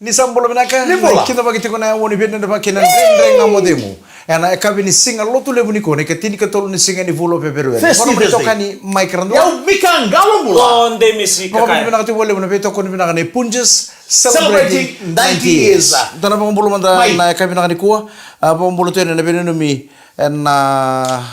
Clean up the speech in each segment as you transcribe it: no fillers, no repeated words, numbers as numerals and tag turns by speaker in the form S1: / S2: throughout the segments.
S1: Ni sambolo menaka kita bagi tikona woni benda de bakina ndeng ngamo demo ana ekabi ni singa lotu lebu ni kone ketini ketolo ni singa ni volo peperu kono mo tokani micrando
S2: ya mikang galon bula
S3: onde misi
S1: ko
S3: kakak
S1: bina kati wole mo beto kono bina ne punjes
S2: celebrating 90 years
S1: dana mo bolo manda na ekabi na ni kuwa bo bolo tene ne beno mi na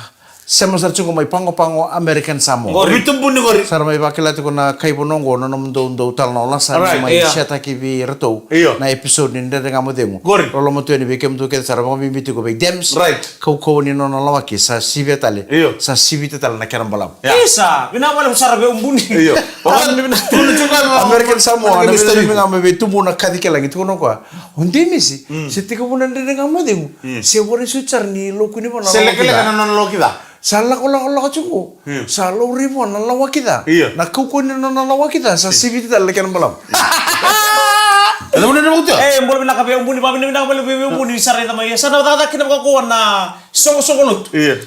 S1: sama sarchungo mai pango American Samoa.
S2: Gori tumbun ni gori.
S1: Sar mai bakila tu kona kai bonongo no nom do tal no la sar mai shata ki bi reto na episode ni ndere ngamo demo. Rolo mo tu ni be kem tu ke sar mo mi tu ko be dems. Kau ni no la waki sa sive tale. Sa sivite tale na keram balam.
S3: Isa, bina wala sar be umbuni.
S2: Iyo.
S1: American Samoa na be ngamo be tu mona kadi ke lagi tu kono kwa. Onde misi. Siti ko mona ndere ngamo demo. Se bore su charni lo kuni bona.
S2: Selekele kana non lo kita.
S1: Salah kola cungu. Salah ribuan nalawa kita. Nak kau ni nalawa kita. Sa sibiti tak lekan balam.
S2: Ada mana nak utia?
S3: Boleh bina kape umbuni, babi bina boleh be umbuni sare tama ya. Sana tak kita kau na songo lut.
S2: Iya.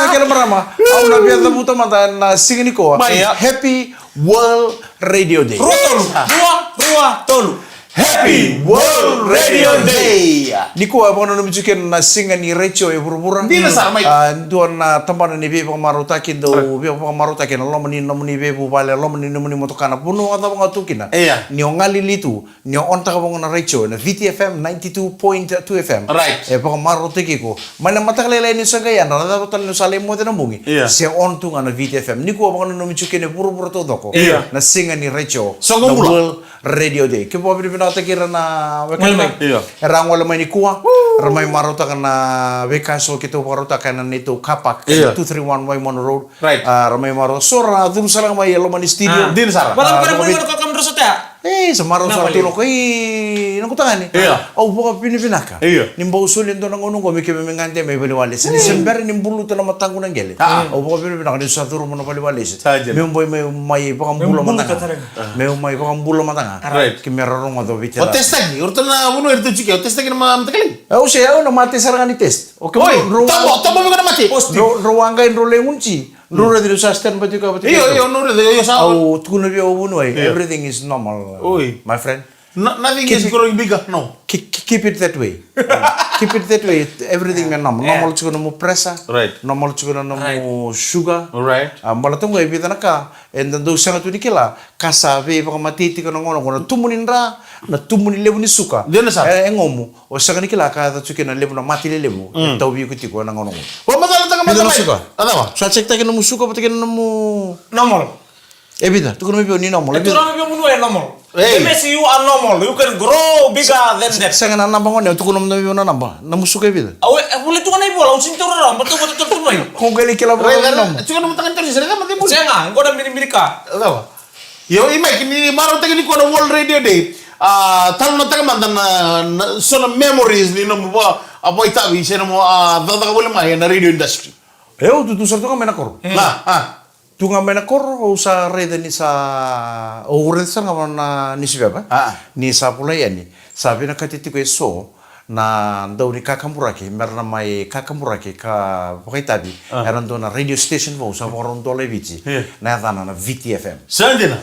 S1: Kira merama. Aku nak biar temu teman na singini ko. Happy World Radio Day.
S3: Rua tolu.
S1: Happy World Radio Day. Niko apa nono mijuken na singa ni recho e burubura.
S2: Dina sa mai.
S1: Duan na tambana ni be pamaruta kindo be pamaruta kin lo mani no mani be bu bale lo mani no mani motokana puno ata bang atukina. Ni ongali litu ni onta ka bang na recho na VTFM 92.2 FM.
S2: Right.
S1: E pamaruta kiko. Mana mata lele ni sagaya na rada total no sale mo na bungi. Se on tu na VTFM. Niko apa nono mijuken e burubura to doko. Na singa ni recho. World Radio Day. Ke po bina kira na wekalmai. Erang wala mai ni kuwa. Ramai marota kana wekaso kita marota kana nito kapak. 231 Waimon Road. Ramai marota sora dum salang mai lo mani studio.
S2: Din sara.
S3: Balam kada mo ko kam rosot ya.
S1: Semaro sa tulo kay nang kutangani. Au buka pinipinaka. Nimba usulin do nang unong ko mikime mengante may baliwalis. Ni sember nimbulu to na matango nang gele. Au buka pinipinaka ni sa turo mo na baliwalis. Memboy may pakambulo matanga. May pakambulo matanga. Kimerarong mo do bitira.
S2: O testagi, urto na uno erto chiki, o testagi na matakaling.
S1: Siya na mati sarang ni test.
S2: Okay. Tamo mo na mati.
S1: Ruanga in rolengunchi. Nura di sustain batu ka batu.
S2: Iyo, nura di sa.
S1: Au tukuna bi uno everything is normal. My friend.
S2: Nothing is growing bigger. No.
S1: Keep it that way. Keep it that way. Everything is normal. Normal chukuna mo pressure. Normal chukuna mo sugar. Malatong ga ibita naka. And then do sanga tu dikila. Kasabe pa matiti ka ngono ko na tumunin ra. Na tumunin lebu ni suka.
S2: Dena sa.
S1: Ngomu. O sanga nikila ka ta chukina lebu na mati lebu. Tau bi ko tiko na ngono.
S2: Wa madala ta
S1: Bida suka.
S2: Ada ba?
S1: Sa check ta kina mo suka pati kina mo
S3: Normal.
S1: Bida, tu kono mi ni normal.
S3: Tu orang bilang munu normal. Messi you are normal. You can grow bigger than that.
S1: Sanga na namba ngone tu kono mi na namba. Na musuka bida.
S3: Boleh tu kan ibu lah. Usin tu orang. Betul mai.
S1: Kung gali kila ba nom.
S2: Chukuna mo tangan terus sila mati mo.
S3: Senga, kau dah milik ka.
S2: Ada ba? Yo imay kini maro ta kini ko na World Radio Day. Tal na taga mandan na sona memories ni no mo apoy tabi sino mo dada ka wala mai na radio industry.
S1: Tu sarto ka menakor. Tu nga menakor o sa rede ni sa o rede sa nga na ni si baba. Ni sa pula yani. Sabi na katiti ko so na daw ni kakamuraki meron na may kakamuraki ka pakitabi meron doon na radio station mo sa Moron Doleviti na yata na VTFM.
S2: Saan din na?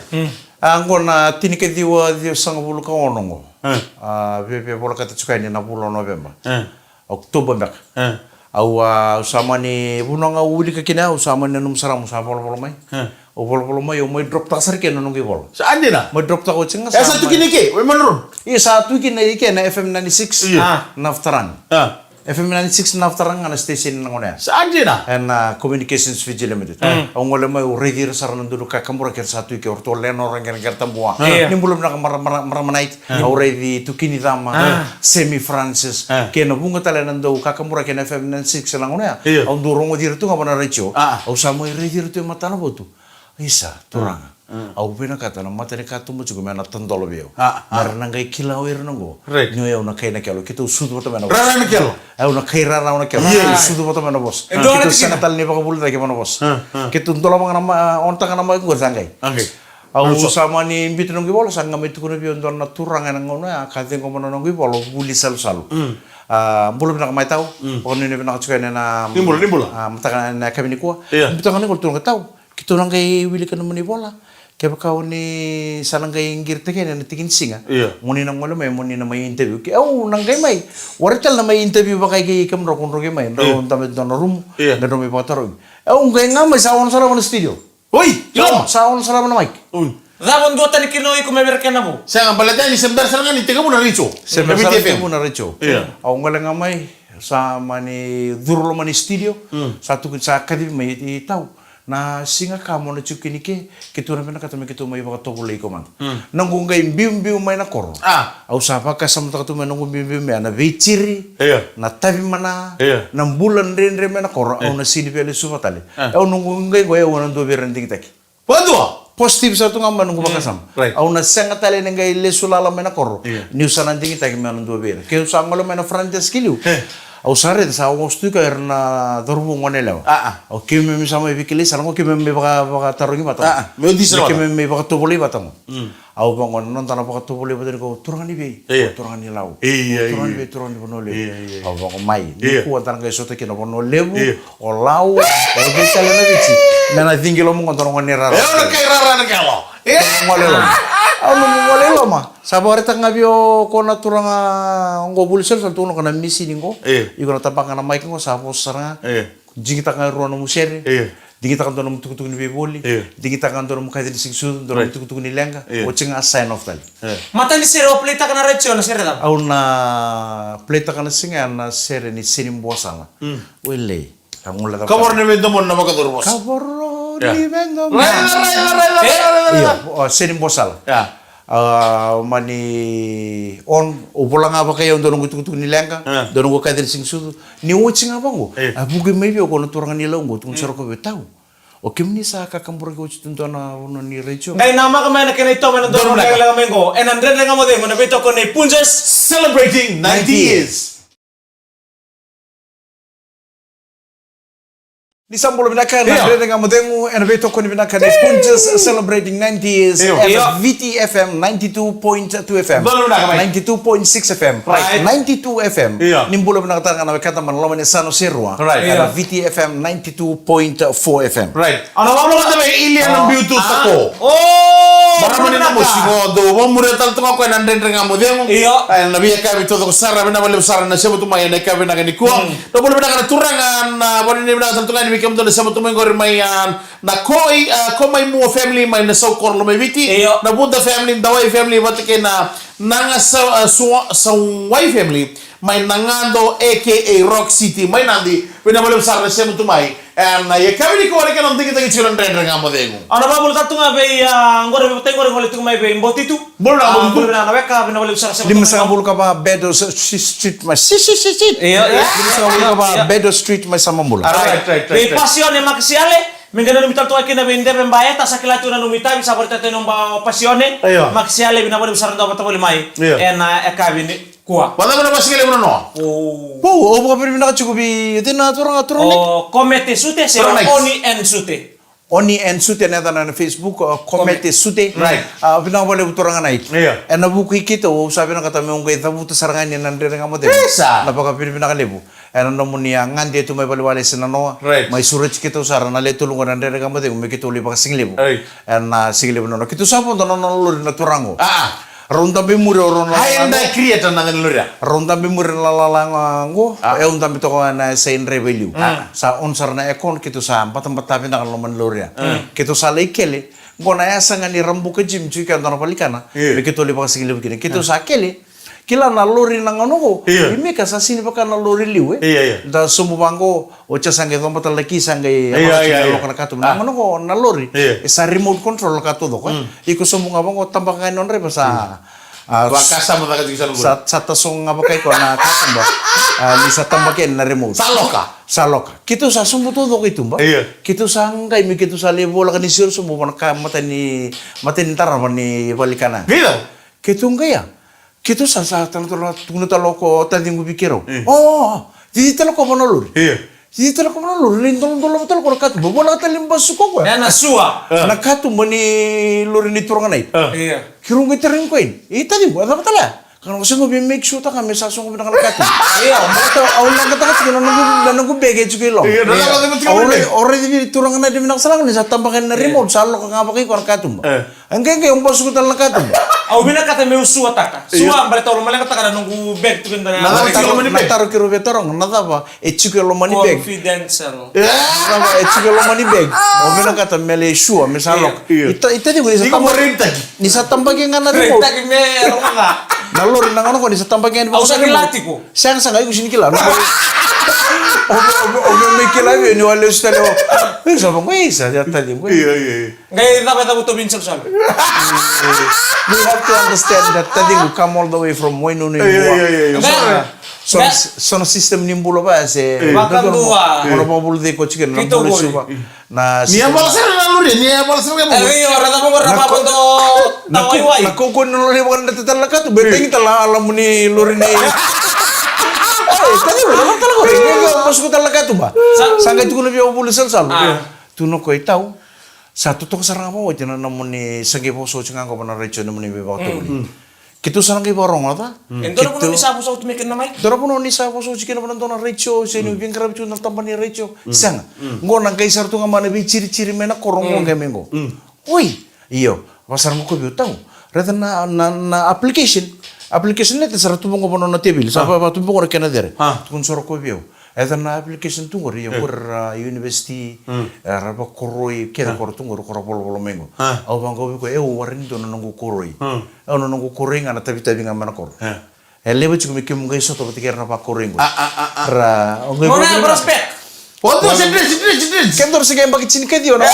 S1: Ang na tinikadiwa di sang bulu ka onongo. Bebe bola kata tsukay ni na bulo November. Oktober mek. Au sama ni bunanga uli ka kina usama ni num sarang sa polo mai. O polo mai o mai drop ta sar ken nung gibol.
S2: Saan din na?
S1: Mai drop ta ko chinga
S2: sa. Sa tu kinike, we manron.
S1: Satu kini na FM 96 naftaran. FM 96 naftaran na station ng una.
S2: Saan din na?
S1: And Communications Vigil Limited. Ang wala may radio sa nandun ka kamura ker satu ki orto leno orang ker tambua. Nimbulom na maramanait. Already to kinidama Semi Francis. Kaya nabunga tala nando kakamura ken FM 96 lang una. Ang durong mo dito nga na radio. Au sa mo radio to matana botu. Isa turanga. Au pina kata na mata ni katu mo chugo mena tandolo bio. Marana ngai kilau nango. Nyo ya una kai na kelo kitu sudu bota mena.
S2: Rara na kelo.
S1: Au na kai rara una kelo. Sudu bota mena bos. Kitu sangatal ni baka bulu dake mena bos. Kitu ndolo mga nama onta kana mga ngor sangai. Au sama ni bitu nongi bolo sanga mitu kuno bio ndon na turanga nango na kate ko mena nongi bolo buli salu. Belum nak mai tahu. Pokoknya ni nak cukai na.
S2: Nimbul.
S1: Mata kana na kami ni kuah. Bitu kana ko turang tahu. Kita orang kay wili ka naman ni bola. Kaya kau ni salang kay ingir te kaya natikin singa.
S2: Iya.
S1: Muni nang wala muni na may interview. Kaya nang kay may. Warital na may interview ba kay ikam ro kun ro kay may. Ro tamet don room.
S2: Iya.
S1: Na may pataro. Kay nga may sawon sa lawan studio.
S2: Uy! Yo!
S1: Sawon sa lawan mic.
S2: Uy!
S3: Ramon dua tani kinoy ko memerken na mo.
S2: Saya ang balatan ni Sember Sarangan, itiga mo na richo.
S1: Sember Sarangan mo na richo.
S2: Iya.
S1: Ang wala nga may sa mani durlo mani studio. Satu sa kadib may itaw. Na singa kamo na chukini ke kitu na katumi kitu may baka tokulay ko man nang gungay bium may na koro au sapa ka sam ta katumi nang bium may na vichiri na tabi mana nang bulan ren may na koro au na sini pele sufatale au nang gungay goy au nang do berending taki
S2: Padu!
S1: positif sa tunga man nang bakasam au na senga tale nang gay lesulala may na koro niu sananding taki man nang do ber ke sangalo may na frantes kiliu au sare sa au stu ka erna dorbu ngonela au kimi mi sama ibikili sarang kimi mi baka tarugi mata
S2: me disro
S1: kimi mi baka tubuli batang au bangon non tanah baka tubuli batang ko turangani be turangani lau turangani be turangani bonole au bangon mai ni ku antara kai sote kino bonole o lau o be sale na bici nana tingilo mo kontoro ngoni rara
S2: na kay rara na kalo
S1: ngolelo au no ngolelo ma sabore tanga bio kona turanga ngo bulsel sal tuno kana misi ningo iko na tapanga na mic ngo sapo saranga jingita ka ruano musere dingita kan dono mutukutuk ni beboli dingita kan dono mukaide di singsu dono mutukutuk ni lenga o chinga sign off tali
S3: Mata ni sero pleta kana recho na sere dam.
S1: au na pleta kana singa na sere ni sinim bosala wele kamula da
S2: Kamor ne vendo mon na baka dorbos
S1: kaboro ni vendo
S2: Iya.
S1: o sinim bosala
S2: Ya.
S1: mani on upulang apa kayo dono gutuk ni lenga dono go kader sing su ni watching apa go abuge maybe ko no turangan ni longo tung sero ko betau o kimni sa ka kambur go chitun na no ni recho
S3: Ngai nama ka mena kena ito mena doro ngai lang mengo. En andre nga mo de mo na bito ko ni punjes.
S2: Celebrating 90 years.
S1: Di sambulo binaka na andre nga mo dengu en beto ko ni binaka ni punches celebrating 90 years at VTFM 92.2 FM
S2: Dono binaka, Mike.
S1: 92.6 FM
S2: Right.
S1: 92 FM
S2: Iya.
S1: nimbulo binaka na kata man lawan Sano Serwa
S2: Right.
S1: at VTFM 92.4 FM
S2: Right. Ano ba mo kata may alien ng beauty sa ko?
S3: Oh!
S2: Baka mo nina mo singo do mo mura tal tunga ko nan den nga mo demo.
S3: Iyo.
S2: Ay na biya ka bito ko sara bina wala sara na siya mo tumay na ka bina ni ko. Do mo bina ka turangan na wala ni bina tal tunga ni kam do na siya mo tumay ngor may na koi ko may mo family may na so korlo may biti.
S3: Iyo.
S2: Na bunda family dawai family batike na nanga sa wai family may nangando aka Rock City may nandi bina wala sara na siya mo tumay. And ya kami ko wala ka nang tingin chulan den nga mo demo.
S3: Ano ba mo tatu nga be ngore be tengo ngole tu mai be mboti tu.
S2: Bolo na mo
S3: Bolo na na weka be na wale usara sa.
S1: Lima sa bulu ka ba Bedo Street mas si
S3: Iyo.
S1: lima sa bulu ka ba Bedo Street mas sama mula
S2: Right.
S3: Be pasione maksiale. Mengano numita tu akina be ndebe mbaya ta sakila tu na numita bisa borta tu nomba pasione.
S2: Iyo.
S3: Maksiale bina wale usara ndo batawali mai.
S2: Iyo.
S3: En eka be kuwa.
S2: Wala mo na masigil mo no.
S3: Oh.
S1: po o ba pwede na kachukubi ito na turang
S3: Oh, komete sute se
S2: Right.
S3: oni en sute.
S1: Oni and sute na na Facebook komete sute
S2: Right.
S1: pinawale utorangan ay
S2: Iya.
S1: na buki kita o sabi na katami yung kay tabuto sarangan niya nandire nga mo din
S2: Esa.
S1: napaka pinakalibo ano mo niya ngandi ito may baliwale sa nanoa
S2: Right.
S1: may surat kita usara na letulungan nandire nga mo din may kituli pa singlibo
S2: Right.
S1: and singlibo no kito sapon doon na turango
S2: Ah.
S1: ronda bimuri oron
S2: Hay na create na ng lura.
S1: ronda bimuri lalalango un tambi to na sa in rebellion sa onsar na ekon kito sa batang batapi na kalaman loria kito sa lekele ngona ya sanga ni rambu ke jim cui kan tona palikana kito le pa sigile begini kito sa kele kila na lori na ngono ko imi ka sa sini pa na lori liwe
S2: Iya.
S1: da sumu bango o cha sange tomba talaki sange
S2: Iya.
S1: lo kana katum na ngono ko na lori
S2: Iya.
S1: sa remote control ka to ko iko sumu ngabango tambakan non re pa sa
S2: Wakasa mo tagad sa lura.
S1: sa tasong nga ba kay ko na katamba ni sa tambakin na remote
S2: Saloka.
S1: salok kito sa sumutudo kito ba
S2: Iya.
S1: kito sa ngay mi kito sa level ka ni sir sumu ka matani tarama ni balikana
S2: Gila.
S1: kito ngaya kito sa tungno taloko tanding bikiro oh di taloko manolur
S2: Iya.
S1: di taloko manolur lindong dolo taloko kat bobola talimba suko ko
S3: Na sua.
S1: nakatu mani lori ni turangan ay
S3: Iya.
S1: kirung kita rin ko in. Tadi mo, ada tala. Kan kasi mo make sure ta kami sa sung pinang lakat.
S3: Iya,
S1: Ito awal lang kata kasi nunggu bege juga lo.
S2: Iya, dalam kata betul betul.
S1: Already di turang na di minang salang ni sa tambakan na remote salo ka ngapaki ko katum. Angke ke umpas ko tal katum.
S3: Au bina kata meu sua taka. Sua bare tolo male kata kana nunggu bag tu kenda.
S1: Nataruh ke rubet torong nata ba echuke lo money bag.
S3: Confidential.
S1: Nata echuke lo money bag. O bina kata mele shoe misalo. Ita di
S2: Ini kau merintah.
S1: ni sa tambakan na remote.
S3: Rita ke me ronga.
S1: Nalor nang ano ko ni sa tambakan
S3: Au sa kilati ko.
S1: Siang sa ngayon sini kila. Obe me kila ni wale stale. Sa ba ngai sa ya tadi.
S2: Iya.
S3: Ngai ta beta buto bincang sal.
S1: You have to understand that tadi you come all the way from Wainunu.
S2: Iya.
S1: Sono system nimbulo ba se.
S3: Bahkan dua.
S1: Ono pa bulu de ko chicken na
S3: Kita
S1: bulu
S3: boy.
S1: suba. Na
S2: Nia balsar na luri, nia balsar na mo.
S3: Iyo, rata mo rapa ko to tawai wai.
S1: Nako no le bukan dete talaga tu beteng tala alam ni lori ni. Tadi wala talaga. Ini pas ko talaga tu ba. Sangga tu ko lebih bulu sel sal. Tu no ko itau. Satu to sarang mo jana namuni sagi po so chinga ko na recho namuni be ba to. Kitu sarang ke borong ata.
S3: Endo ko ni sa so tu meken namai.
S1: Dora puno ni sa poso chicken na na recho se ni bien krab chu na tampani recho. Sang. Ngo nang kai sartu ngamane bi ciri-ciri mena korong ngo gemengo. Oi, iyo. Pasar mo ko bi tau. Rata na application. Application net sartu mo ko na tebil. Sa pa tu mo ko kena dere. Tukun soro ko bi. Eta na application tu ngori yang university raba koroi keda kor tu ngor kor polo mengo. Au bango ko warin do na ngu koroi. Au na ngu koroi ngana tabi ngama na kor. Lewe chuku mikim ngai soto pati kerna pa koroi ngo. Ra ngai
S3: Mona prospek.
S2: Foto sendiri.
S1: Kendor sige mbaki chini kedio na.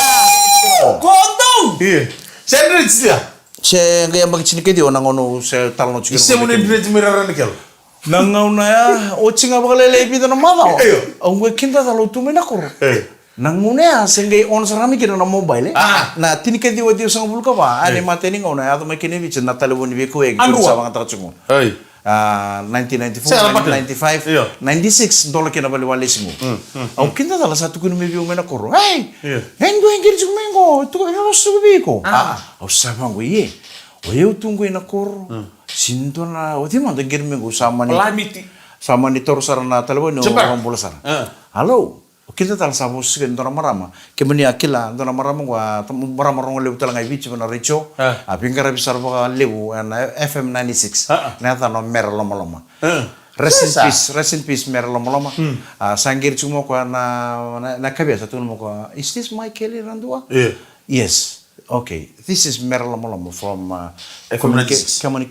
S3: Kontong.
S2: Iya. Sendiri dia.
S1: Se ngai mbaki chini kedio na ngono se talno chuku.
S2: Isse mo ni bridge miraran kel.
S1: Nangau na ya o chinga bakale lebi na mama.
S2: Iyo.
S1: Au ngai kinda talo tu mena kor. Nangune senggai on sarami kira na mobile. Na tini kedio wadio sang bulka ba. Ani mateni ngau na ya to makene biche na taleboni be ko ek. Sa bang ta chungo. 1994, 1995, 96 dola kena bali wale singo. Au kinda tala satu kunu mebi mena kor. Hey, hengo engir chungo mengo. Tu ko ina su biko. Au sabang ye. Oye tunggu ina kor. Sinto na odi man de girme go sama ni tor sarana talebo no orang bola sara. Halo. Kita tal sabo sigen dona marama. Kemeni akila dona marama wa marama rong lebu talangai bichi bana recho. Pingkara bisar ba lebu na FM 96. Na ta no mer loma. Rest in peace mer loma. Sangir chumo ko na kabia satu mo ko. Is this my Kelly Randua? Yes. Okay, this is Merla Molamo from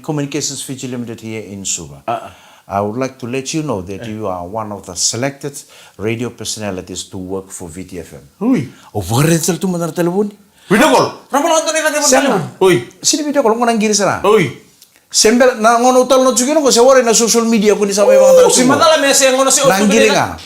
S1: Communications Fiji Limited here in Suva. I would like to let you know that you are one of the selected radio personalities to work for VTFM.
S2: Ui.
S1: Oh, berentel tu mana telepon?
S2: Video call.
S3: Rapa nonton ni lagi mo.
S2: Ui.
S1: Sini video call ngonang giri sana.
S2: Ui.
S1: Sembel na ngono tal no chugino ko sewore na social media ko ni sa mga tao.
S3: Si madala me se ngono si
S1: Nanggiringa.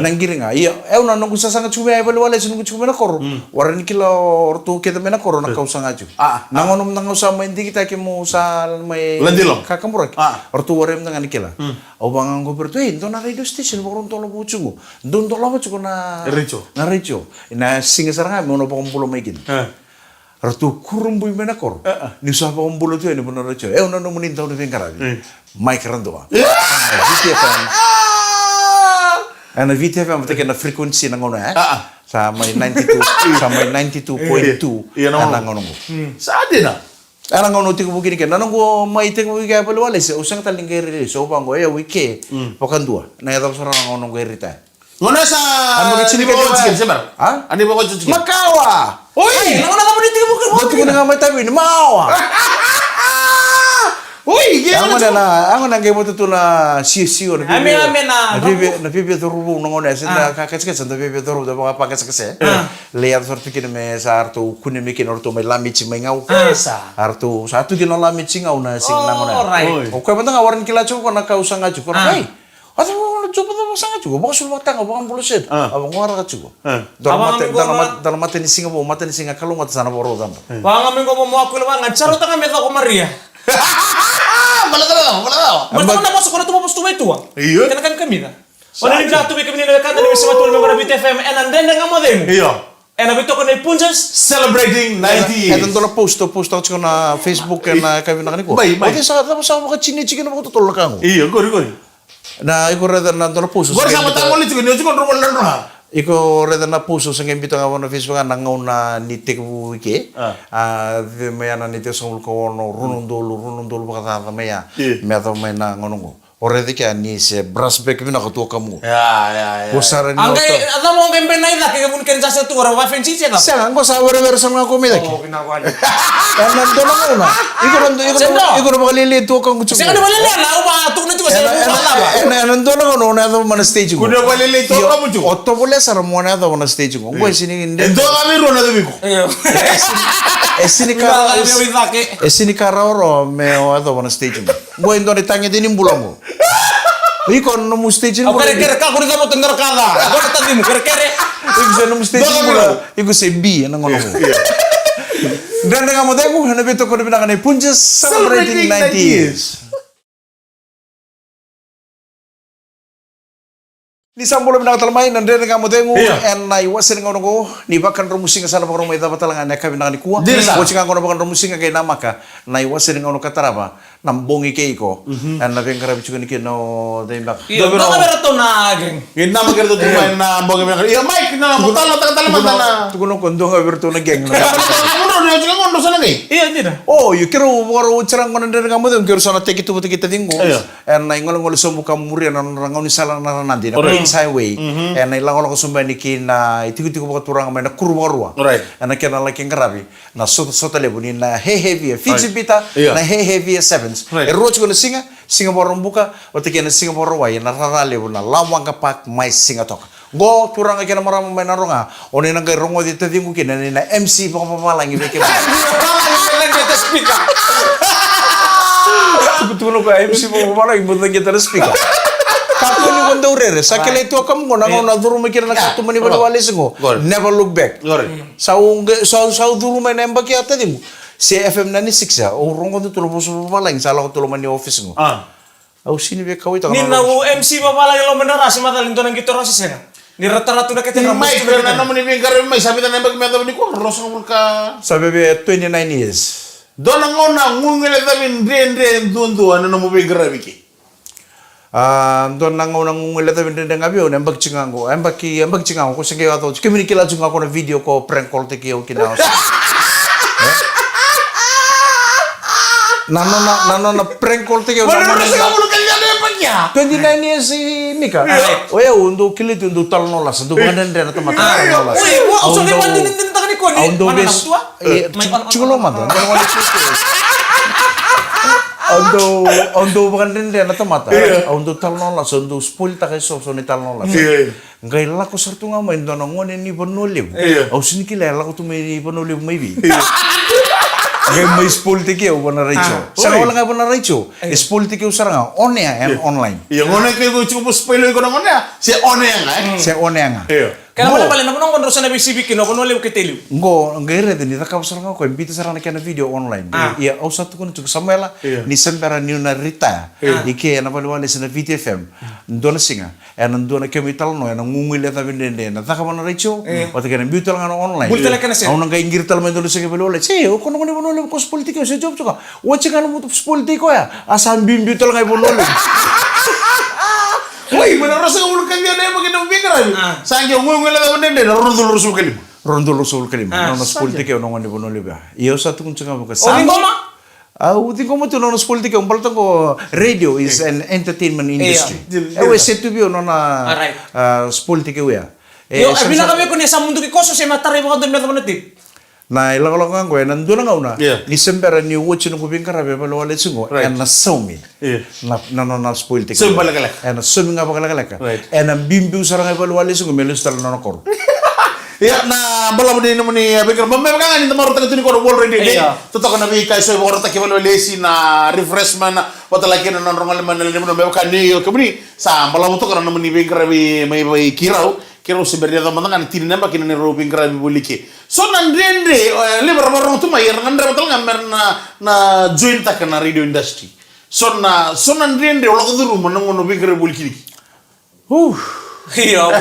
S1: Nanggiringa. Iya, na nung sa sanga chume ay balwala sinu chume na kor. Waran kilo ortu kita mena kor na kausa ngaju. Nangonom nang usama hindi kita kimo sa may
S2: Landilo.
S1: Kakamurek. Ortu warem nang anikila. O bangang go bertu ito na radio station boron tolo buchugo. Don tolo buchugo na
S2: Recho.
S1: Na recho. Na singa saranga mo no pa kumpulo may kin. Ratu kurumbu mena kor. Ni sa pa kumpulo tu ni bono recho. Una no munin taw ni karabi. Mike Randoa. VTFM. Ana VTFM betul kena frekuensi nang ngono sa may 92 sa may 92.2 ana ngono.
S2: Sa adina.
S1: Ana ngono tiku bukini ken nanong go may tiku bukini pa wala se usang taling gere so bango wike pokan dua. Na yato sara ngono gerita.
S2: Ngono sa
S1: Ano kitsini ka
S2: sebar? Ani ba ko chicken?
S1: Makawa.
S3: Oi, nangon na mo ni tigo
S1: Mo tiku na may tabi ni mawa.
S2: Ui,
S1: Ang na kemo tu na siu na
S3: Ame na.
S1: na bibi toru no ngone senda kakaske senda bibi toru da ba pakaske lear sortu kine me sartu kune me kine orto me lamichi me ngau artu satu kine lamichi ngau na sing na ngone o ko banda ngawarin kila chu ko na kausa ngaju ko ai asa mo coba ta basa ngaju ko sul mata ko bang buluset abang ngara ka chu dalam mata ni singa bo mata ni singa kalunga sana boro dam
S3: Banga mengo mo ako lawan ngacharo ta kami ko Maria.
S2: Malah tahu.
S3: Mas na masuk ko na tumapos tuwa ito.
S2: Iya.
S3: Kana kami na. Wala ni jato be kami na kada ni sa matul mo na VTFM and then nga mo dem.
S2: Iya.
S3: ena bito ko na punjas.
S2: Celebrating 90 years.
S1: Etan tola post ako na Facebook na kami na kaniko.
S2: Bay.
S1: Okay, sa ka chini-chiki na ako tutulog ako.
S2: Iya, gori.
S1: Na iko reda na tola post.
S2: Gori sama tango litu ni ko rumol lan ha.
S1: Iko reda na post sa ngembito nga na Facebook na ngauna ni teku wiki. De mayana ni te songul ko no runundolo baka ta maya. Me ta may na ngonongo. Orede kaya ni se brasbek bina ko to kamu.
S2: Ya.
S1: Bosara ni
S3: Angkay alam mo ang benay da kaya mun kan sa tu ora wa fensi siya.
S1: Sa ang ko sa wala sa mga komida ki.
S3: Oh, kinawali.
S1: Nando na una. Iko na makalili to kang gusto.
S3: Sige na wala na uba tuk na tu sa wala ba.
S1: Nando na no na do man stage ko.
S2: Kuno walili to kamu ju.
S1: Otto bole sara mo na do man stage ko. Ngoi sini inde.
S2: Endo kami ro na do biko.
S1: Esini karoro me o do man stage mo. Ngoi ndo ni tangi dinin bulango. Iko no mu stage mo.
S3: Kere ka ko ni mo tender kada. Ko ta di mo kere.
S1: Iko se no mu stage mo. Iko se bi na ngono ko. Dan dengan modemu hana beto ko bina kanai punjas celebrating 90 years. Ni sambulo bina katalmay nan den dengan modemu en nai wasen ngono ko ni bakan romusing sana bakro mai dapat lang ana ka bina ni kuwa. Ko cinga ngono bakan romusing kay namaka nai wasen ngono kataraba nambongi kay ko. En na ben karabi chukani ke no dembak.
S3: Yo no berato na geng.
S2: Ginna magerto tumain na bonge me. Iya Mike na mutala matana.
S1: Tukuno kondo nga berto na geng.
S2: Uno ni cinga ngono sana ni.
S3: Iya tidak.
S1: Oh, you kira waro cerang ngono den nga modem kira sana teki tu kita tinggo. En nai ngolo somu kamuri na rangaw ni sala na nanti. Highway and ilang ko sumba ni na itiku ko turang may na kurwa
S2: right
S1: and kena laki ngarabi na sota lebu ni na heavy Fijibita na heavy sevens roach ko na singa borong buka o tiki na singa borong way na raralebu na lawang kapak may singa tok go turang kena marama may naronga o ni nang kay rongo dito dingo kina ni na MC pa papalang ibeke ba speaker tuno ko MC pa papalang ibutang kita speaker Kako ni kondo urere, sakila ito kamu ko nangaw na duro mikir na kato mani baliwali singo. Never look back. Sa duro may nembak yata di mo. Si FM na ni 6 ya, urong ko tulo po sa papalang, sala ko tulo man ni office ngo. Au sini be kawit ako.
S3: Ni na MC papalang lo menara si matalin to nang gito ro si sena. Ni rata-rata na kita
S2: rambut. Mike na naman ni bingkar may sabi na nembak meta ni ko ros ngul ka.
S1: Sabi be 29 years.
S2: Don ngona ngungele tabin den dundu ano mo bingkar biki.
S1: Don nangaw nang ngulata bende ngabio nembak cingango embak cingango ko senge ato kemini kila junga ko na video ko prank call te kiyo kina nano na prank call te kiyo
S2: Mana rasa kamu lu kaya ada paknya
S1: 29 years si Mika oya undo kilit undo talno las undo banan den atau mata talno las
S3: Oi, wa so ni man din takani ko ni
S1: undo
S3: mana
S1: bes
S3: tua
S1: chulo mata dan wali Ondo bukan den atau mata. Ondo talno las ondo spoil takai so ni talno las. Ngai la ko sartu nga main dono ngone ni bonolib. Au sini kila la ko tu mai bonolib mai bi. Ngai mai spoil tiki au bona raicho. Sara wala ngai bona raicho. Spoil tiki usara nga online.
S2: Iya ngone ke go cukup spoil ko ngone si one nga.
S1: Si one nga.
S3: Kaya wala pala naman ngon rosa na bisibi kino kono lew ketelu.
S1: Ngo ngere de ni taka usara nga ko invite sara na kana video online. Iya au satu kun tu Samuela ni sempera ni na Rita. Ike na balwale sa video FM. Ndona singa. Ndona kemi talno na ngungile ta bende na taka bona raicho. O te kana video nga online.
S3: Bulta la kana sen.
S1: Au nang ingir tal men dolo singa balwale. Se o kono kono bonole ko politiko se job tuka. O chika no politiko ya. Asan bimbi tal ngai bonole.
S2: Woi, mana rasa kamu kan dia ada pakai nabi kerana. Sangke ngungul ada benda dia rondol rusul kalim.
S1: Rondol rusul kalim. Nono politik yang nongan di bonole ba. Iyo satu kun cunga buka.
S3: O ngoma?
S1: Uti komo tu nono politik yang baltang ko radio is an entertainment industry. Ewe setu bio nona politik ya.
S3: Yo, abina kami ko ni sa mundo ki koso se matare mo kadon na tip.
S1: Na ilang ko nan duna ngauna ni sembera ni watch no kubing karabe balo wale sungo en na saumi na spoil tik
S2: so balakala
S1: en sumi nga balakala en bimbi usara nga balo wale sungo melu stal no kor
S2: ya na bala mo din mo ni abikar mamma ka ni tamaro taga tuni ko wall ready day totok na bi kay so ko ta kibalo lesi na refreshment wata lagi na rongal man ni mo ka ni kabri sa bala mo to kana mo ni bikar bi may kira sebenarnya teman-teman kan tidak nampak ini robing kerabi bolike. So nandrendre lebar orang tu mah yang nandre betul ngamber na join tak na radio industry. So nandrendre orang tu rumah nang robing kerabi bolike.
S3: Iya.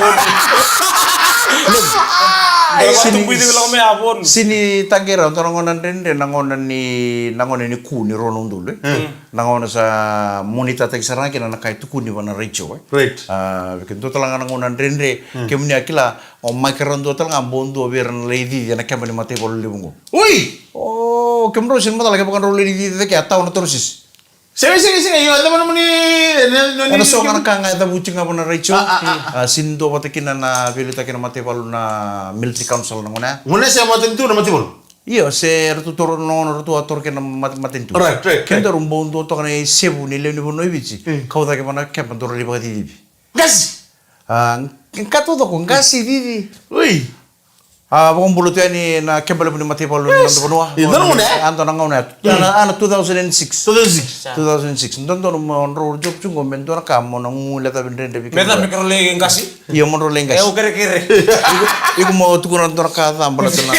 S3: Tumbuh itu bilang me abon.
S1: Sini tanggera untuk nangonan rende nangonan ni kuni ronon dulu. Nangonan sa monita tek sarana kena nakai tu kuni wana recho.
S2: Right.
S1: Bikin tu telang nangonan rende kemuni akila omai keron tu telang bondo biar lady jana kemani mati kalau libungo.
S2: Uy!
S1: Oh, kemro sin mata lagi bukan role lady tu kayak tahu terus.
S2: Sige, yung alam mo naman ni...
S1: Ano so nga nakanga ita bucing nga po na Rachel. Sindo patikin na pilita kina matipalu na military council na muna.
S2: Muna siya matinto na matibol.
S1: Iyo, se tuturo no ator kina matinto.
S2: Right.
S1: Kendo rumbondo to kana sebu ni leni bono ibici. Kau da kemana kepan doro liba di.
S2: Gas!
S1: Kato to kung gasi di.
S2: Uy!
S1: Bukong bulu tu ni na kembali pun matipalu na bonua.
S2: Itu mana?
S1: Anto na ngauna. Ana 2006.
S2: 2006.
S1: Ndondo mo job chungo mendo na kamo na ngula ta bendende bi.
S3: Meta mikro lagi ngasi.
S1: Iya mo lengas.
S3: Kere.
S1: Iku mau tukuran to na ka tambal na.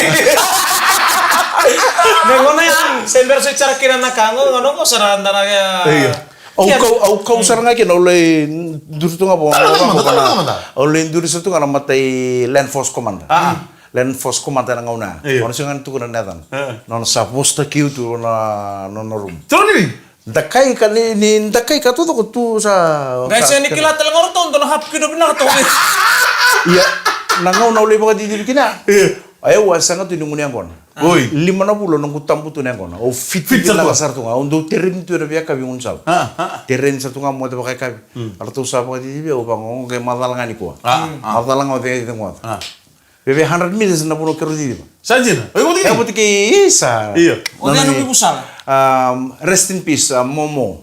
S3: Nengona yang sender secara kira nakango ngono ko saranda na ya.
S1: Au kau saranga ke oleh durtu nga bo. Oleh durtu tu kana matai land force command. Land force command na ngauna. Ono singan tukuran natan. Non sa posta kiu tu na room.
S2: Tony!
S1: Dakai ka ni dakai ka tu tu sa.
S3: Guys, ini kila telengor to ndo hap kido bina to.
S1: Iya, nangau na oleh ba di kina. Ayo wasanga tu nunguni angkon.
S2: Oi.
S1: 50 nung kutampu tu nangkon. O fit na kasar tu nga. Undo terren tu na biya kabi unsal. Terren sa tu nga mo ta bakay kabi. Arto sa ba di biya o bang kay madalang ani ko. Madalang o de mo. Bebe 100 meters na puno kero di ba.
S2: Sanjin. Oy mo
S1: Kaya
S2: dito.
S1: buti kay isa.
S2: Iyo.
S3: O ano mi busala?
S1: Rest in peace Momo.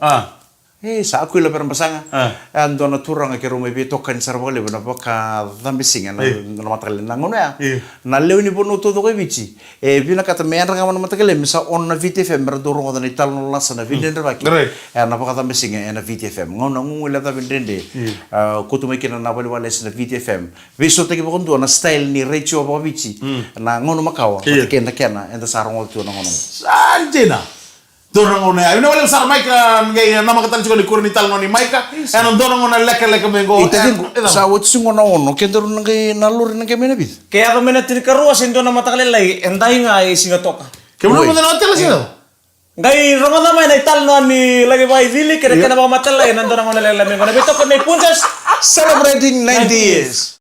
S1: Sa aku ila perang basanga. Ando na turang ke rumah bi tokan sarbale bana baka dambi singa na matakale na ngono ya. Na lewni bono to do bici. Bina kata mean nga man matakale misa on na VTFM berdoro ngoda ni tal no lasa na vidende baki. Na baka dambi singa na VTFM. Ngono ngula ta bindende. Kutu mai kina na bali wala na VTFM. Biso tagi bokondo na style ni Recho ba bici. Na ngono makawa. Kena enda sarong to na ngono.
S2: Sanjina. Dorang ona, ina wala sar Maika ngay nama katan chiko ni kurni tal ngoni Maika. Ano dorang ona leka mengo.
S1: Itadingo sa wotsungo na ono kendo nang nalur nang kemena bit.
S3: Kaya ako menatin karuwa sindo na matakale lai endahi nga ay singatoka.
S2: Kemana mo na hotel sino?
S3: Ngai rongo na may naital no ni lagi ba idili kaya kana ba matalay nando na mo nalalamin ko na bito ko may punjas
S1: Celebrating 90 years.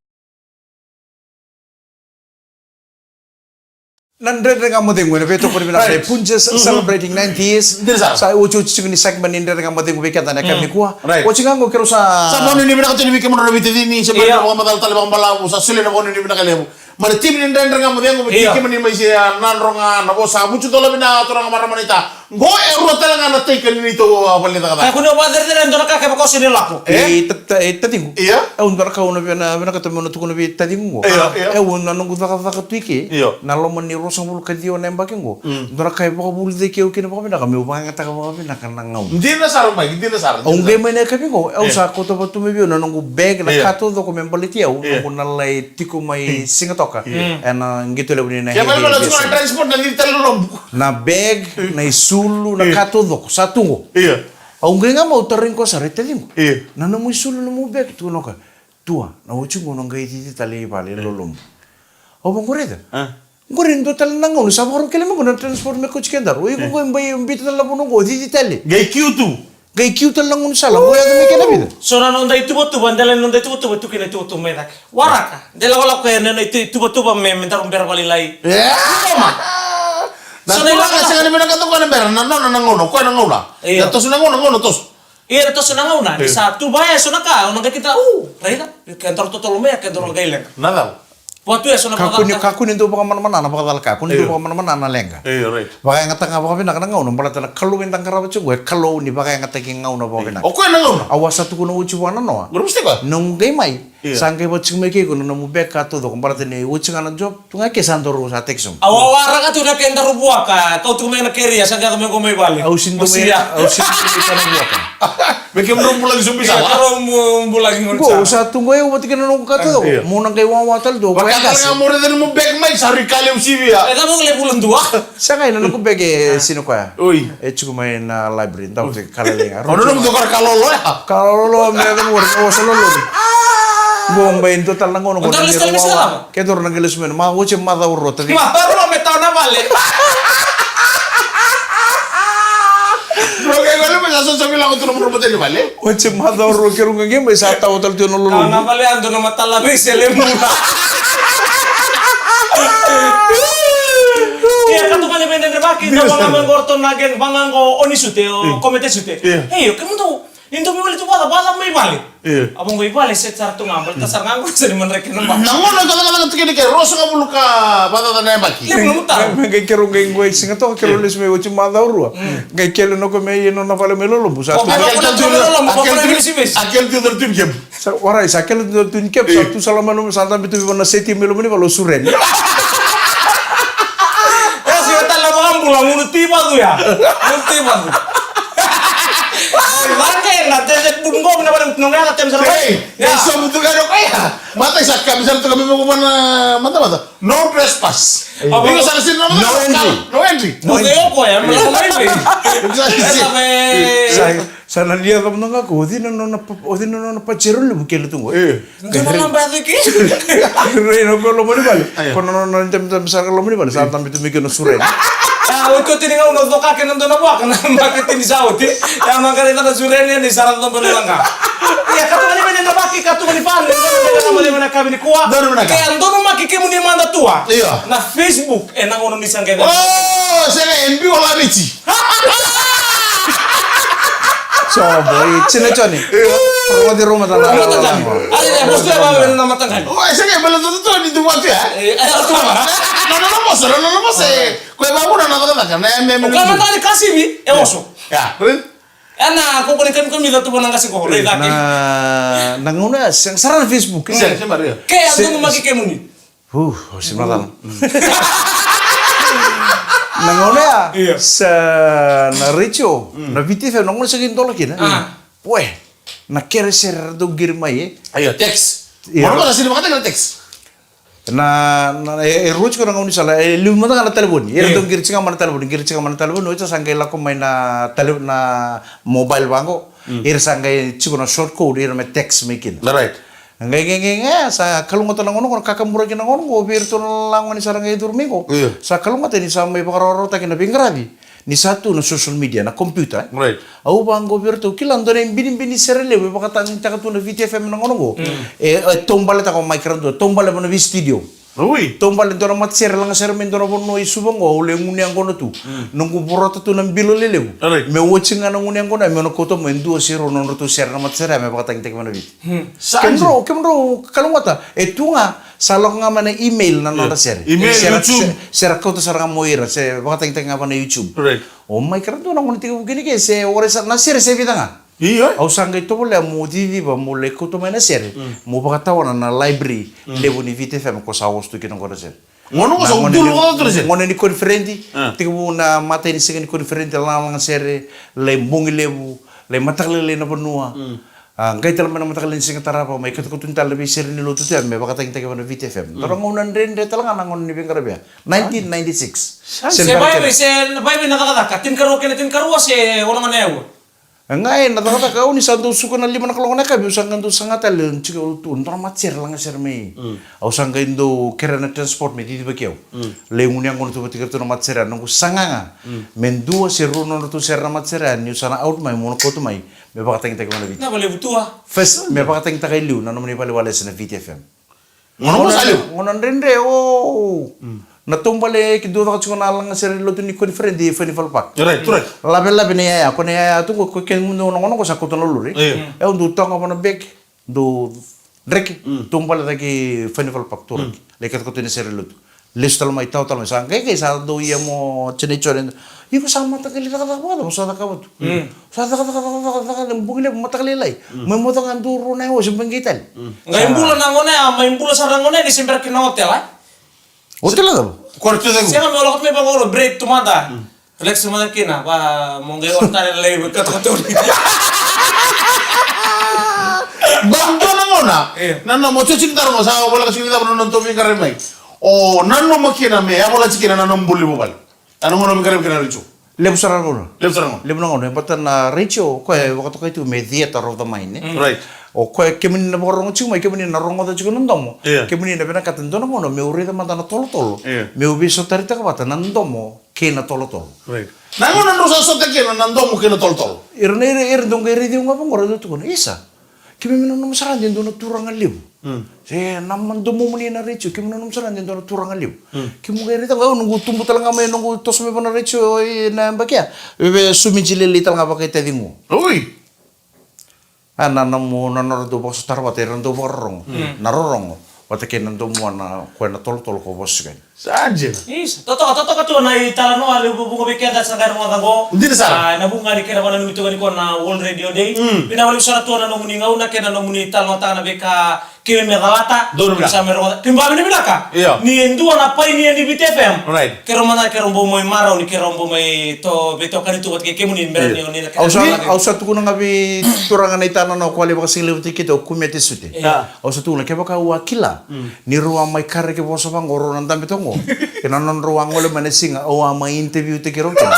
S1: Nandre nga mo ding wena beto ko rin na punjas celebrating 90 years. Sa ucho ni segment ni nga mo ding wikata na kami kuha. Ucho nga ko kero sa
S2: mo ni bina katini bikemo na biti ni sa bala mo madal talibang bala sa sile na mo ni bina kalemo. Mari tim ni ndendre nga mo ding ko bikemo ni may siya nanronga na bo sa bucho to labina to nga maramanita. Go ero talaga na take ni to balita kata.
S3: Ako na ba dere ndo na kakaba ko sinilako.
S1: Tadingo.
S2: Iya.
S1: Undar ka una bina katamo na tukuno bi tadingo. Una nungu ka tuiki. Na lo man ni rosang bulu kadio na embakingo. Undar ka ba bulu de keu kina ba bina kami ubang ngata ka ba bina kanangau.
S2: Hindi na sar mai, hindi na sar.
S1: Ang game na kami ko. Sa ko to ba tumibio na nungu bag na kato do ko membaliti au nungu nalay tiko may singatoka. And ngito le na.
S2: Kaya ba transport na dito lom.
S1: Na bag na isulu na kato do sa tungo.
S2: Iya.
S1: Ang nga mo tarin ko sa retelin ko.
S2: Iya.
S1: Na mo isulu na mo bag tu no ka. Tua na uchungo nang gai ti tali pale lolom. O bang koreda. Gorin do tal nang no sa baro kele mo na transport me ko chikendar. Uy ko mbay mbit na labuno ko di tali.
S2: Gai Q2.
S1: Gai kiu tal nang sa la ko ya me kena bida.
S3: So na nung dai tubo-tubo andalan nung dai tubo-tubo tu kina tubo medak. Waraka. Dela wala ko yan na tubo-tubo me mentar umbera balilay.
S2: Na so na kasi nga naman ko na meron nangono ko nangono. Ya tos nangono tos.
S3: Iya tos nangono di sa tubaya so naka nang kita reda kantor totolo me kantor gailen.
S2: Nada.
S3: Waktu ya so na
S1: kakun itu bukan mana-mana na bakal kakun itu bukan mana-mana na lenga.
S2: Iya right.
S1: Bakay nga tanga baka pinaka nangaw nung balata na kaluin tang karabat siya gue kalo ni bakay nga taking ngaw na baka pinaka.
S2: O ko nangono.
S1: Awas satu kuno uci wana no.
S2: Gusto ko.
S1: Nung gamay sangkay ba ching meke kuno na mubek ka to do kung balata ni uci nga na job tunga ke sandoro sa teksum.
S3: Awawara ka tu na kenda rubuha ka kau tu na keriya sangka kami ko may bali.
S1: Ausin to me ka na buka.
S2: Bikin rumbu lagi sumbi salah.
S3: Rumbu lagi ngunsa.
S1: Go sa tunggo yung mati ka na nung kato do. Mo nang kay wawatal do.
S2: Bakal nga mo rin mo bag may sari kali usibi ya.
S3: Eh kamu ngeliat bulan dua.
S1: Sa kay na nung bege sino kaya.
S2: Uy.
S1: Chuko may na library tawag kalalenga.
S2: Ano nung dokar kalolo ya.
S1: Kalolo me mo wala sa lolo. Bomba in total nangono ko.
S3: Untar lista mi sala.
S1: Ketor nang gelis men ma woche ma da urro tadi.
S3: Ma parlo me tau na vale.
S2: Bro, kayak gue lu bisa bilang untuk nomor rumah tadi balik.
S1: Woche ma da urro keru ngem be sa ta hotel tu no
S3: Tau
S1: lulu.
S3: na vale ando na matala be selemu. Iya, katu kali bende baki na bangang gorton nagen bangang ko onisute o komite sute. Hey, kamu tuh Into mi wali tu bala may bali. Abang ko ibali set sar tu ngambal tasar ngambal sa di man rek namba.
S2: Nangono kata kini kayak rosso kamu luka pada tanya baki.
S3: Lem mutar.
S1: Ngai keru ngai ngoi singa to keru lis me woche ma da urro. Ngai kelo no ko me yeno na vale me lolo busa.
S2: Aquel tío del Turquía.
S1: Warai sa kelo tun kep sa tu salama no sa ta bitu na seti me lo meni valo suren.
S3: Ya si ta la mambula munu tiba tu ya. Munu tiba tu. Bangke na teset bungo na bala nong ya tem sarap.
S2: Ya so betul kan kaya. Mata sak kami sana kami mau mana mata. No trespass. Ini sana sini nama no entry.
S3: No de opo ya, me lo mai be.
S1: Sana dia kamu nang aku, odi no na pachero le bukelo tungo.
S3: Ndono namba ki.
S1: Reno ko lo mani vale. Kono no tem sa lo mani vale. Sa tam bitu me no suren.
S3: Ah, o ko tini nga uno doka ke nando na buak na bakit tini sauti. Ya makarita na surene ni sarang to belanga. Ya katu kali bende na baki katu kali pan. Na mali mana kami ni kuwa. Kaya ndono maki ke muni manda tua. Na Facebook nang uno ni sangke.
S2: Oh, saya NB wala bici.
S1: So boy, cina coni. Kalau di rumah tangga.
S3: Ada bos dia bawa nama tangga.
S2: Oh, saya belum tentu di dua tu ya. No mo kue bangun na nata kan na
S3: Kama tadi kasih bi, oso.
S2: Ya.
S3: Ana aku kan kami datu nang kasih ko le daki.
S1: Nang una yang saran Facebook.
S2: Saya Maria.
S3: Kaya ando maki ke muni.
S1: Simratan. Nang una sa na richo, na VTF nang una sa gintolo kina. Weh, na kere ser do girmai.
S2: Ayo teks. Mau ko sini makata teks.
S1: Na roach ko nang uni sala luma na telepon dong gircinga mana telepon no sangay la ko may na telepon na mobile bango sangay chiko na short code me text making
S2: Right.
S1: Ngay sa kalungatan ng ko kakamura kin ng ko virtual lang ni sarangay durmingo sa kalungatan ni sa may pakaroro ta kinabingrabi ni satu na social media na computer
S2: Right.
S1: au bang goberto kilando na bini serele we pakatan takatu na VTFM ng ko tombale ta ko microphone tombale mo na studio
S2: Ui.
S1: tombale ndo na mat ser lang ser men ndo na bonno isubang o le nguni ang kono tu nung burota tu ng bilo lelew me watching nga nguni ang kono me no koto mo ndu siro no tu ser na mat ser me pakatan tek mo na bit kemro kalungata tunga salok nga man email na nota ser
S2: Email, YouTube.
S1: ser ko to sarang moira se pakatan tek nga pa na YouTube
S2: Right.
S1: oh my god na nguni tigo gini ke se ore sa na ser se bidanga
S2: Iya.
S1: au sanga ito boleh mo TV ba mo le ko to mana ser mo pakatawa na library levo ni VTFM ko sa hosto kinong ko ser
S2: Ngono ko sa dulu ko terus.
S1: ngono ni konferenti tigo na mata ni sing ni konferenti lang ser le bongi lebu le matakle le na benua ngai tal mana matakle sing tarapa mai ket ko tuntal lebih ser ni lutu tem me pakatang tege na VTFM torang ngonan rende talang ngon ni bengarabia 1996
S3: Se bai nakakata tin karo se orang mana
S1: Ngai na taka taka ni santo suko na lima na kalong na kabi usang kanto sangata len chika utu ntara matser lang ser me au sanga indo kera na transport me titi bakiau le nguni ang kono tu batikar tu na matsera nungku sanganga men dua seru no tu ser na matsera ni usana out mai mono koto mai me baka teng teng mana vit
S3: na boleh butua.
S1: first me baka teng takai liu na nomni pale wale na VTFM
S2: Ngono ko saliu.
S1: ngonan rende na tumbale ki do ka chuna lang ser lo tu ni conference di festival park
S2: Right.
S1: labe ne ya ko ne ya tu ko ken no no ko sa ko to luri e un du tonga bona bek do rek tumbale da ki festival park tur le ka ko tu ni ser lo tu listal mai tau tal sa ke sa do ya mo chene chore iko sama ta kali ka ba sa ka ba tu sa ka bugile mata kali lai mo mo tang anduro na o simbang gital
S3: Ngai bulan nangone main bulan sarang ngone di semper kena hotel
S1: hotel ada
S2: Korte de.
S3: Siya kami olakot may pangolo break tumada. Relax tumada kina pa mongge orta lay kat
S2: Bangdo na ngona. Nano mo chuching taro mo sa wala kasi kita no nonton mi karem mai. O nano makina me ako la chikina nano mbuli mo bal. Ano ngono mi karem kana richo.
S1: Lebu sarangono.
S2: Lebu sarangono.
S1: Lebu nangono. Batan na Rachel ko waktu ko itu me theater of the mind.
S2: Right.
S1: O ko kemin na borong chuma kemin na rongo da chuko ndomo.
S2: Yeah.
S1: Kemin na bena katendo na mono me uri da matana tolo tolo.
S2: Yeah.
S1: Me ubi so tarita ka bata nandomo ke na tolo tolo.
S2: Right. Nangono ndo sa sote ke na ndomo ke na tol.
S1: Ir dong iri di ngapa ngoro do tukon isa. Kemin na saran din do na turang aliu. Se naman do mo muni na Rachel kemin na saran din do na turang aliu. Kemu iri ta nunggu tumbu talanga me nunggu tos me bana Rachel na bakia. Bebe sumijile li talanga bakai tadingu.
S2: Ui.
S1: Ana namu nanor do bos tarwate rando borong narorong wate ken ndo mo na ko na tol ko bos kan
S2: Saja.
S3: Toto katu na italano ali bunga bekenda sangar mo tango.
S2: Hindi na sa.
S3: Na bunga ni kera wana numito ni ko na World Radio Day. Bina wali sara to na nomuni ngauna kena nomuni talno ta na beka kime megawata.
S2: Dono bla.
S3: Sa mero. Timba ni binaka.
S2: Iya.
S3: Ni ndu na pai ni BTFM.
S2: Right.
S3: Kero mana kero mbo mo mara ni kero mbo mai to beto kan itu wat ke kemuni mbere ni na.
S1: Ausa tu kuna ngabi turangan itana no kwali baka sile tikito kumete sute. Ausa tu na kebaka wakila. Ni ruwa mai kare ke boso bangoro nandam betongo. Kena non ruang ole mana singa o ama interview te kero kan.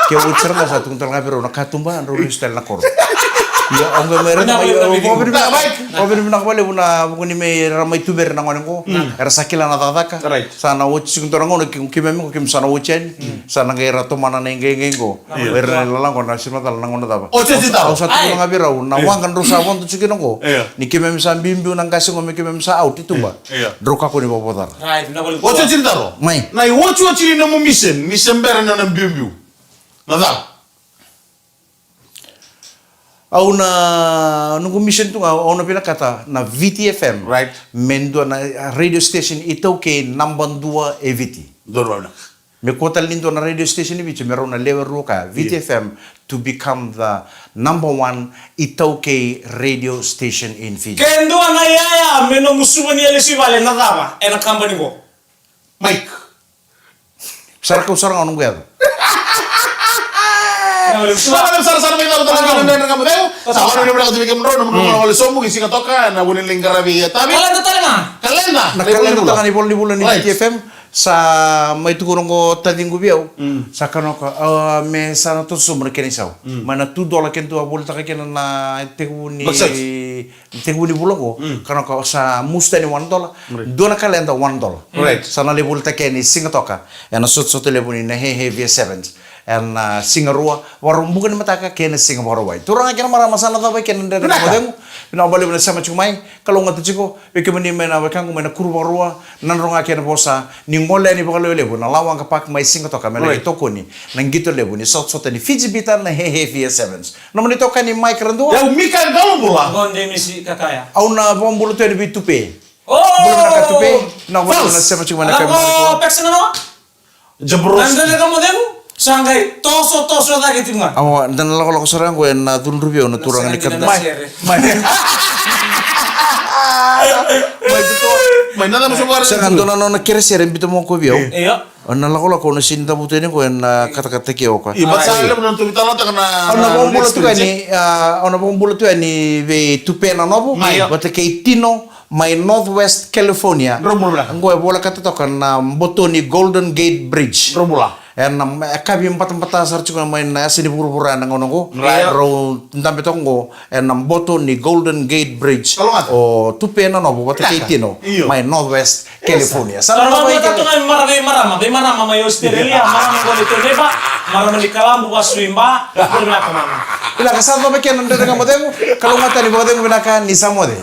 S1: Ke ucer na satu kuntal ngabiro na katumba ro stel na koro. Ya onga mere na obir na kwale una bukuni me ramai tuber na ngone ko. Era sakila na tataka. Sana uci kuntal ngono kimeme ko kim sana ucen. Sana ngera to mana nengengo. Era lalang ko na sima tal ngono taba.
S2: O cita.
S1: O satu kuna ngabiro na wangan rusa won tu cikino ko. Ni kimeme sa bimbi nang kasi ngome kimeme sa out itu ba. Droka ko ni bobotar.
S3: Right, na wali.
S2: O cita ro.
S1: Mai.
S2: Na iwochu ni na mo mission bere na bimbiu. Nada.
S1: Au na nunggu mission tu au na pila kata na VTFM.
S2: Right.
S1: Mendo na radio station ito ke number 2 EVT.
S2: Dorwana.
S1: Me kota lindo na radio station ni bicho meron na level roka VTFM to become the number 1 ito ke radio station in Fiji.
S3: Kendo na yaya meno musuwa ni elisi vale na dama ena company ko.
S2: Mike.
S1: Sarang nunggu ya.
S2: Sara may tao talaga na kamu tayo. Sa ano ni mga tibigam ron, mga wala somo isi katoka na bunin lingkarabi tabi.
S3: Kalenda talaga.
S2: Kalenda.
S1: Nakalenda tangan ni bulan ni VTFM sa may tukurong ko tading gubiyaw. Sa kano ka me sana to sumber kenisaw. Mana $2 kento abul ta kena na teguni bulan ko. Kano ka sa musta ni $1. Do na kalenda $1.
S2: Right.
S1: Sana lebul ta keni singatoka. Yana sut lebuni na he V7. And singarua warung bukan mataka kena singapura wai turang kena marah masalah tahu kena dari modemu bina balik bina sama cumai kalau nggak tuh ciko meni mena wakang mena kurba rua nanrong kena bosa ni ngole ni bakal lebu na lawang kapak mai singatoka mena toko ni nang gitu lebu ni sot ni Fiji bitan na hehe V7 namun itu kan ni mic rendu
S2: ya mika kalau bola
S3: Gonde misi kakaya
S1: au na bombulu tu ni bitupe
S3: oh
S1: belum nak tupe na wala na sama cuma nak
S3: ko peksa na
S2: jebros
S3: nandele ka modemu sangai toso da kitinga
S1: awa dan lako sarang gue na turun rubio na turang ni kerja
S2: may nada mo subar
S1: sa kanto na na kira siya rin bito mo ko biyo
S3: iya
S1: na lako na sinta buto ni ko na kata-kata kiyo ka
S2: iba sa alam nang tumitala ta kana
S1: na bombulo tu ni na bombulo tu ni ve tupe na nobo bata kay Tino my Northwest California gue bola kata to kan na boto ni Golden Gate Bridge
S2: romula
S1: and kabi empat asar cukup main sini pura-pura nang onongo ro ndambe tongo and boto ni Golden Gate Bridge o tupe na no boto Tino my Northwest California
S3: sana ba ito nga marama may Australia marama ko dito diba marama ni kalambu baswimba pero na kamama
S1: ila kasama ba kaya nandang modemo kalau ngata ni modemo binaka ni samode